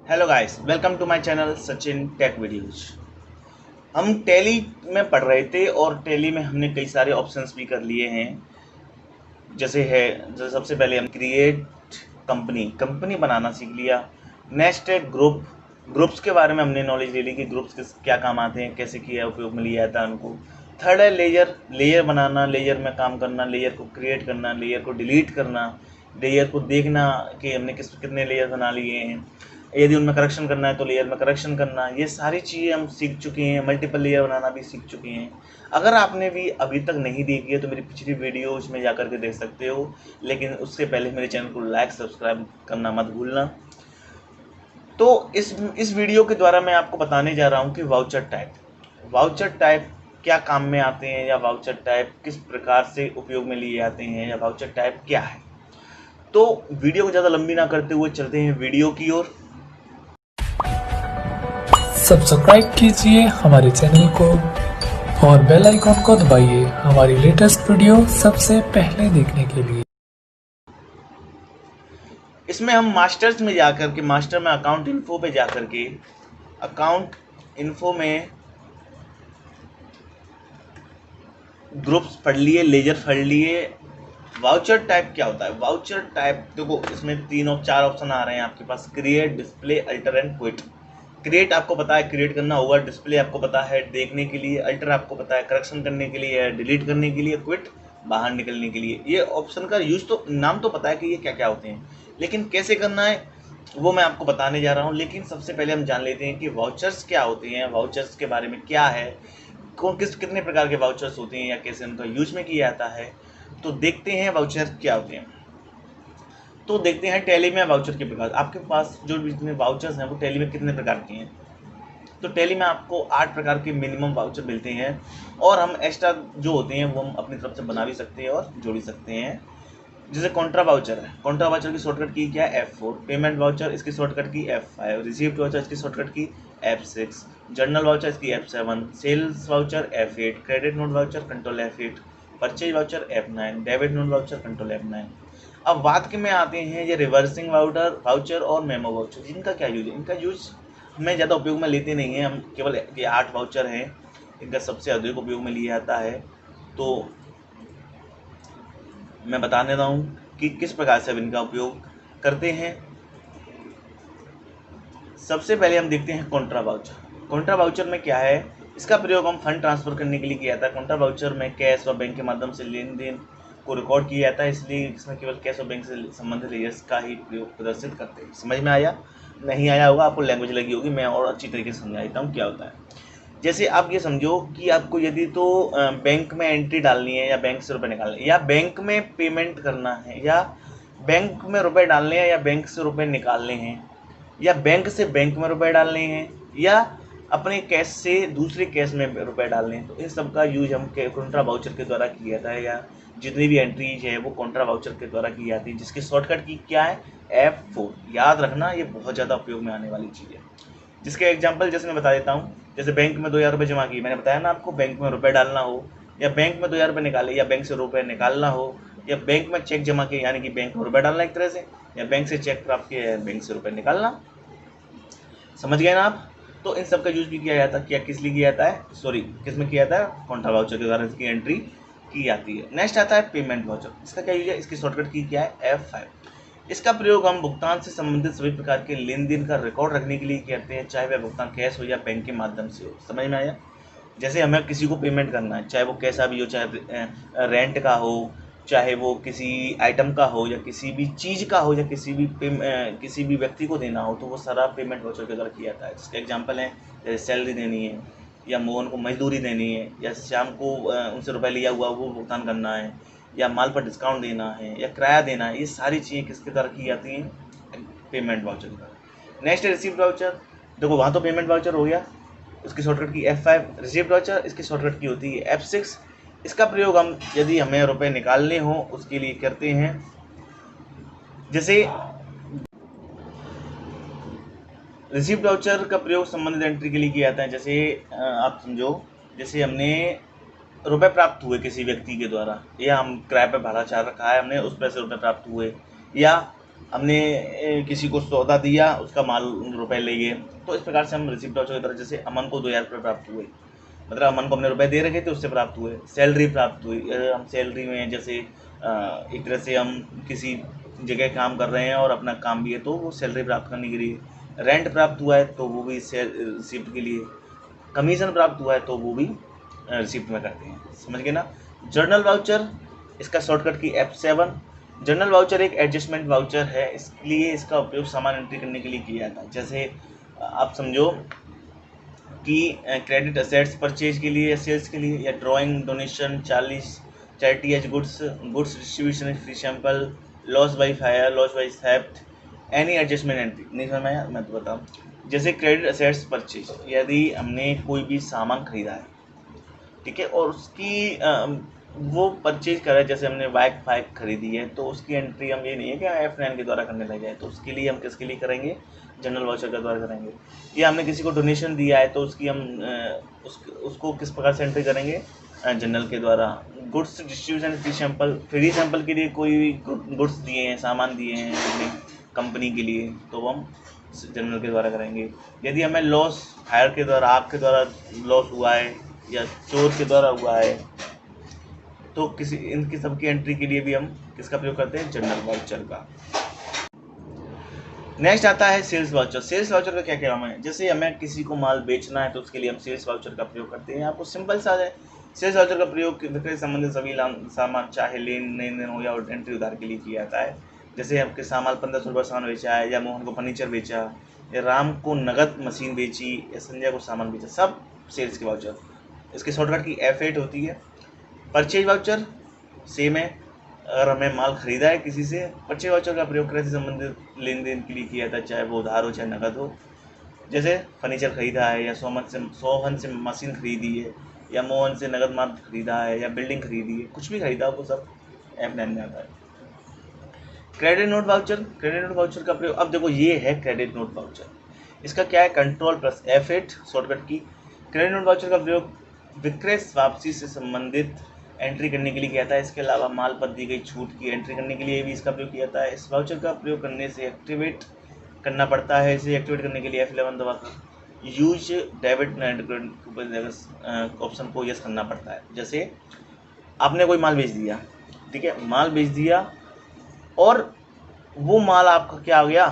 Hello guys, welcome to my channel Sachin tech videos. हम Tally में पढ़ रहे थे और टैली में हमने कई सारे ऑप्शंस भी कर लिए हैं। जैसे सबसे पहले हम क्रिएट कंपनी कंपनी बनाना सीख लिया। नेक्स्ट है ग्रुप्स के बारे में हमने नॉलेज ले ली कि ग्रुप्स किस क्या काम आते हैं, कैसे किया उपयोग में लिया जाता है उनको। थर्ड है लेयर बनाना, लेयर में काम करना, लेयर को क्रिएट करना, लेयर को डिलीट करना, लेयर को देखना कि हमने कितने लेयर बना लिए हैं। यदि उनमें करेक्शन करना है तो लेयर में करेक्शन करना, ये सारी चीज़ें हम सीख चुके हैं। मल्टीपल लेयर बनाना भी सीख चुके हैं। अगर आपने भी अभी तक नहीं देखी है तो मेरी पिछली वीडियोज में जाकर के देख सकते हो, लेकिन उससे पहले मेरे चैनल को लाइक सब्सक्राइब करना मत भूलना। तो इस वीडियो के द्वारा मैं आपको बताने जा रहा हूँ कि वाउचर टाइप क्या काम में आते हैं, या वाउचर टाइप किस प्रकार से उपयोग में लिए जाते हैं, या वाउचर टाइप क्या है। तो वीडियो को ज़्यादा लंबी ना करते हुए चलते हैं वीडियो की ओर। सब्सक्राइब कीजिए हमारे चैनल को और बेल आइकॉन को दबाइए हमारी लेटेस्ट वीडियो सबसे पहले देखने के लिए। इसमें हम मास्टर्स में जाकर के, मास्टर में अकाउंट इन्फो पे जाकर के, अकाउंट इन्फो में ग्रुप्स पढ़ लिए, लेजर पढ़ लिए। वाउचर टाइप क्या होता है? वाउचर टाइप देखो, इसमें 4 ऑप्शन आ रहे हैं आपके पास: create, display, alter and quit. Create आपको पता है क्रिएट करना होगा, डिस्प्ले आपको पता है देखने के लिए, अल्टर आपको पता है करेक्शन करने के लिए, डिलीट करने के लिए, क्विट बाहर निकलने के लिए। ये ऑप्शन का यूज तो, नाम तो पता है कि ये क्या क्या होते हैं, लेकिन कैसे करना है वो मैं आपको बताने जा रहा हूँ। लेकिन सबसे पहले हम जान लेते हैं कि वाउचर्स क्या होते हैं, वाउचर्स के बारे में क्या है, कौन कितने प्रकार के वाउचर्स होते हैं, या कैसे उनका यूज में किया जाता है। तो देखते हैं वाउचर क्या होते हैं। तो देखते हैं टैली में वाउचर के प्रकार। आपके पास जो जितने वाउचर्स हैं वो टैली में कितने प्रकार के हैं। तो टैली में आपको 8 प्रकार के मिनिमम वाउचर मिलते हैं, और हम एक्स्ट्रा जो होते हैं वो हम अपनी तरफ से बना भी सकते हैं और जोड़ भी सकते हैं। जैसे कॉन्ट्रा वाउचर है, कॉन्ट्रा वाउचर की शॉर्टकट की क्या है? F4। पेमेंट वाउचर इसकी शॉर्टकट की F5। रिसीप्ट वाउचर इसकी शॉर्टकट की F6। जर्नल वाउचर इसकी F7। Sales voucher F8। Credit note voucher control F8। Purchase voucher F9। Debit note voucher control F9। अब बात के में आते हैं ये रिवर्सिंग वाउचर और मेमो वाउचर। इनका क्या यूज है? इनका यूज हमें ज़्यादा उपयोग में लेते नहीं हैं, हम केवल ये 8 वाउचर हैं, इनका सबसे अधिक उपयोग में लिया जाता है। तो मैं बता देता हूँ कि किस प्रकार से अब इनका उपयोग करते हैं। सबसे पहले हम देखते हैं कॉन्ट्रा वाउचर। कॉन्ट्रा वाउचर में क्या है? इसका प्रयोग हम फंड ट्रांसफर करने के लिए किया जाता है। कॉन्ट्रा वाउचर में कैश और बैंक के माध्यम से लेन देन को रिकॉर्ड किया जाता है, इसलिए इसमें केवल कैश और बैंक से संबंधित लेयर्स का ही प्रयोग प्रदर्शित करते हैं। समझ में आया? नहीं आया होगा, आपको लैंग्वेज लगी होगी, मैं और अच्छी तरीके से समझा देता हूँ क्या होता है। जैसे आप ये समझो कि आपको यदि तो बैंक में एंट्री डालनी है, या बैंक से रुपए निकालने, या बैंक में पेमेंट करना है, या बैंक में रुपए डालने हैं, या बैंक से रुपए निकालने हैं, या बैंक से बैंक में रुपए डालने हैं, या अपने कैश से दूसरे कैश में रुपए डालने हैं, तो इन सब का यूज हम कॉन्ट्रा वाउचर के द्वारा किया जाता है। या जितनी भी एंट्रीज है वो कॉन्ट्रा वाउचर के द्वारा की जाती है, जिसकी शॉर्टकट की क्या है? F4। याद रखना, ये बहुत ज़्यादा उपयोग में आने वाली चीज़ है। जिसके एग्जांपल जैसे मैं बता देता हूँ, जैसे बैंक में 2000 रुपये जमा किए, मैंने बताया ना आपको, बैंक में रुपए डालना हो, या बैंक में 2000 रुपये निकाले, या बैंक से रुपए निकालना हो, या बैंक में चेक जमा किए, यानी कि बैंक में रुपए डालना एक तरह से, या बैंक से चेक प्राप्त किया है, बैंक से रुपए निकालना। समझ गए ना आप? तो इन सब का यूज भी किया जाता है। क्या किस लिए किया जाता है? सॉरी, किस में किया जाता है? कॉन्ट्रा वाउचर के द्वारा इसकी एंट्री की जाती है। नेक्स्ट आता है पेमेंट वाउचर। इसका क्या यूज है? इसकी शॉर्टकट की क्या है? F5। इसका प्रयोग हम भुगतान से संबंधित सभी प्रकार के लेन देन का रिकॉर्ड रखने के लिए करते हैं, चाहे वह भुगतान कैश हो या बैंक के माध्यम से हो। समझ में आया? जैसे हमें किसी को पेमेंट करना है, चाहे वो कैसा भी हो, चाहे रेंट का हो, चाहे वो किसी आइटम का हो, या किसी भी चीज़ का हो, या किसी भी व्यक्ति को देना हो, तो वो सारा पेमेंट वाउचर के द्वारा किया जाता है। जिसके एग्जांपल हैं, जैसे सैलरी देनी है, या मोहन को मजदूरी देनी है, या श्याम को उनसे रुपये लिया हुआ वो भुगतान करना है, या माल पर डिस्काउंट देना है, या किराया देना है, ये सारी चीज़ें किसके द्वारा की जाती हैं? पेमेंट वाउचर के द्वारा। नेक्स्ट है रिसीप्ट वाउचर। देखो, वहाँ तो पेमेंट वाउचर हो गया, उसकी शॉर्टकट की F5। रिसीप्ट वाउचर इसकी शॉर्टकट की होती है F6। इसका प्रयोग हम यदि हमें रुपए निकालने हो उसके लिए करते हैं। जैसे रिसीप्ट वाउचर का प्रयोग संबंधित एंट्री के लिए किया जाता है। जैसे आप समझो, जैसे हमने रुपए प्राप्त हुए किसी व्यक्ति के द्वारा, या हम किराए पे भाड़ा चाह रखा है हमने, उस पैसे रुपए प्राप्त हुए, या हमने किसी को सौदा दिया, उसका माल रुपए ले गए, तो इस प्रकार से हम रिसिप्ट वाउचर की तरह, जैसे अमन को 2000 रुपये प्राप्त हुए, मतलब अमन को हमने रुपए दे रखे थे, उससे प्राप्त हुए। सैलरी प्राप्त हुई, हम सैलरी में जैसे एक तरह से हम किसी जगह काम कर रहे हैं और अपना काम भी है, तो वो सैलरी प्राप्त करने के लिए। रेंट प्राप्त हुआ है तो वो भी रिसिप्ट के लिए। कमीशन प्राप्त हुआ है तो वो भी रिसिप्ट में करते हैं, समझ गए ना। जर्नल वाउचर, इसका शॉर्टकट की F7। जर्नल वाउचर एक एडजस्टमेंट वाउचर है, इसलिए इसका उपयोग सामान एंट्री करने के लिए किया जाता है। जैसे आप समझो कि क्रेडिट असेट्स परचेज के लिए या सेल्स के लिए, या drawing, donation, 40 charity as goods, goods distribution, free sample, loss by fire, loss by theft, any adjustment entry. नहीं समझ में आया, मैं तो बताऊँ। जैसे क्रेडिट असेट्स परचेज, यदि हमने कोई भी सामान खरीदा है, ठीक है, और उसकी वो परचेज करा है, जैसे हमने बाइक फाइक खरीदी है, तो उसकी एंट्री हम ये नहीं है कि F9 के द्वारा करने लग जाए, तो उसके लिए हम किसके लिए करेंगे, जनरल वाउचर के द्वारा करेंगे। या हमने किसी को डोनेशन दिया है, तो उसकी हम उसको किस प्रकार से एंट्री करेंगे, जनरल के द्वारा। गुड्स डिस्ट्रीब्यूशन, फ्री सैंपल के लिए कोई भी गुड्स दिए हैं, सामान दिए हैं अपनी कंपनी के लिए, तो हम जनरल के द्वारा करेंगे। यदि हमें लॉस फायर के द्वारा, आग के द्वारा लॉस हुआ है या चोर के द्वारा हुआ है, तो किसी इनकी सबकी एंट्री के लिए भी हम किसका प्रयोग करते हैं, जनरल वाउचर का। नेक्स्ट आता है सेल्स वाउचर। सेल्स वाउचर का क्या काम है, जैसे हमें किसी को माल बेचना है तो उसके लिए हम सेल्स वाउचर का प्रयोग करते हैं। आपको सिंपल सा है, सेल्स वाउचर का प्रयोग विक्रय संबंधित सभी सामान, चाहे लेन देन हो या एंट्री उधार के लिए किया जाता है। जैसे आपके सामान 1500 रुपये सामान बेचा है, या मोहन को फर्नीचर बेचा, या राम को नगद मशीन बेची, या संजय को सामान बेचा, सब सेल्स के वाउचर। इसके शॉर्टकट की F8 होती है। परचेज वाउचर सेम है, अगर हमें माल खरीदा है किसी से, परचेज वाउचर का प्रयोग क्रय से संबंधित लेन देन के लिए किया जाता है, चाहे वो उधार हो चाहे नगद हो। जैसे फर्नीचर खरीदा है, या सोहन से मशीन खरीदी है, या मोहन से नगद माल खरीदा है, या बिल्डिंग खरीदी है, कुछ भी खरीदा हो वो सब F9 में आता है। Credit note voucher, credit note voucher का प्रयोग, अब देखो ये है क्रेडिट नोट वाउचर, इसका क्या है, Ctrl+F8 शॉर्टकट की। क्रेडिट नोट वाउचर का प्रयोग विक्रय वापसी से संबंधित एंट्री करने के लिए किया जाता है। इसके अलावा माल पर दी गई छूट की एंट्री करने के लिए भी इसका प्रयोग किया जाता है। इस वाउचर का प्रयोग करने से एक्टिवेट करना पड़ता है। इसे एक्टिवेट करने के लिए F11 दबाकर यूज डेबिट ऑप्शन को यस करना पड़ता है। जैसे आपने कोई माल बेच दिया, ठीक है, माल बेच दिया, और वो माल आपका क्या हो गया,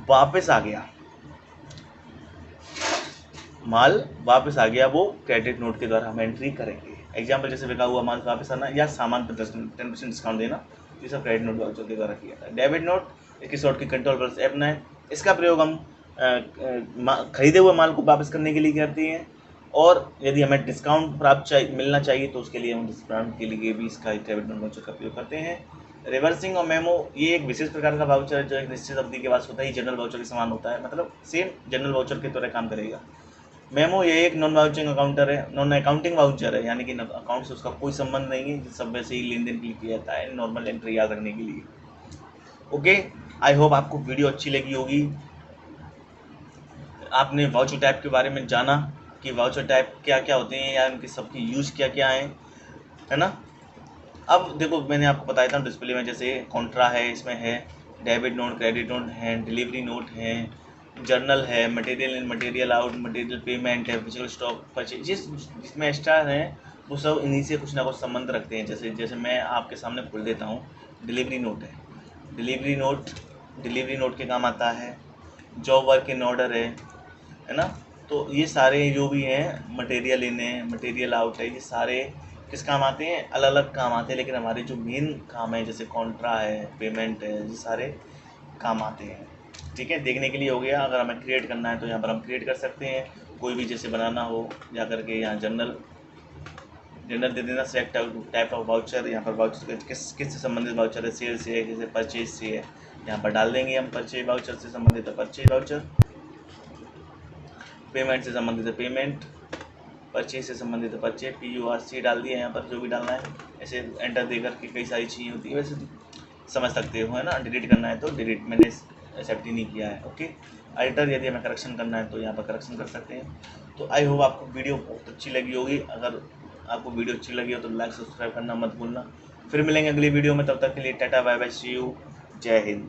वापस आ गया, माल वापस आ गया, वो क्रेडिट नोट के द्वारा हम एंट्री करेंगे। एग्जाम्पल जैसे बिका हुआ माल वापस आना, या सामान पर 10% डिस्काउंट देना, ये सब क्रेडिट नोट वाउचर के द्वारा किया था। डेबिट नोट, इसकी शॉर्ट की Ctrl+F9, इसका प्रयोग हम खरीदे हुए माल को वापस करने के लिए करते हैं, और यदि हमें डिस्काउंट प्राप्त मिलना चाहिए तो उसके लिए हम डिस्काउंट के लिए भी इसका डेबिट नोट वाउचर का प्रयोग करते हैं। रिवर्सिंग और मेमो, ये एक विशेष प्रकार का वाउचर है जो एक निश्चित अवधि के बाद होता है, जनरल वाउचर के समान होता है, मतलब सेम जनरल वाउचर की तरह काम करेगा। मेमो ये एक नॉन वाउचिंग अकाउंटर है, नॉन अकाउंटिंग वाउचर है, यानी कि अकाउंट से उसका कोई संबंध नहीं है, सब वैसे ही लेन देन के लिए किया जाता है, नॉर्मल एंट्री याद रखने के लिए। ओके, आई होप आपको वीडियो अच्छी लगी होगी। आपने वाउचर टाइप के बारे में जाना कि वाउचर टाइप क्या क्या होते हैं, या उनके सबके यूज क्या क्या हैं, है ना। अब देखो मैंने आपको बताया था डिस्प्ले में, जैसे कॉन्ट्रा है, इसमें है डेबिट नोट, क्रेडिट नोट है, डिलीवरी नोट है, जर्नल है, material in material out, material payment है, फिजिकल स्टॉक परचेज, जिसमें एक्स्ट्रा है वो सब इन्हीं से कुछ ना कुछ संबंध रखते हैं। जैसे मैं आपके सामने खोल देता हूँ, डिलीवरी नोट है, डिलीवरी नोट के काम आता है। जॉब वर्क इन ऑर्डर है ना। तो ये सारे जो भी हैं, मटेरियल इन है, मटेरियल आउट है, ये सारे किस काम आते हैं, अलग अलग काम आते हैं, लेकिन हमारे जो मेन काम है जैसे कॉन्ट्रा है, पेमेंट है, ये सारे काम आते हैं। ठीक है, देखने के लिए हो गया। अगर हमें क्रिएट करना है तो यहाँ पर हम क्रिएट कर सकते हैं, कोई भी जैसे बनाना हो, जा करके यहाँ जनरल दे देना, सेलेक्ट टाइप ऑफ वाउचर, यहाँ पर वाउचर किस से संबंधित वाउचर है, सेल से है, किसी परचेज से है, यहाँ पर डाल देंगे हम परचेज वाउचर से संबंधित है परचेज वाउचर, पेमेंट से संबंधित है पेमेंट, परचेज से संबंधित है परचेज, PURC डाल दिया यहाँ पर जो भी डालना है। ऐसे एंटर दे करके कई सारी चीज़ें होती है, वैसे समझ सकते हो, है ना। डिलीट करना है तो डिलीट, मैंने एक्सेप्ट ही नहीं किया है। ओके, अल्टर, यदि हमें करेक्शन करना है तो यहाँ पर करेक्शन कर सकते हैं। तो आई होप आपको वीडियो बहुत अच्छी लगी होगी। अगर आपको वीडियो अच्छी लगी हो तो लाइक सब्सक्राइब करना मत भूलना। फिर मिलेंगे अगली वीडियो में, तब तक के लिए tata bye bye, see you, जय हिंद।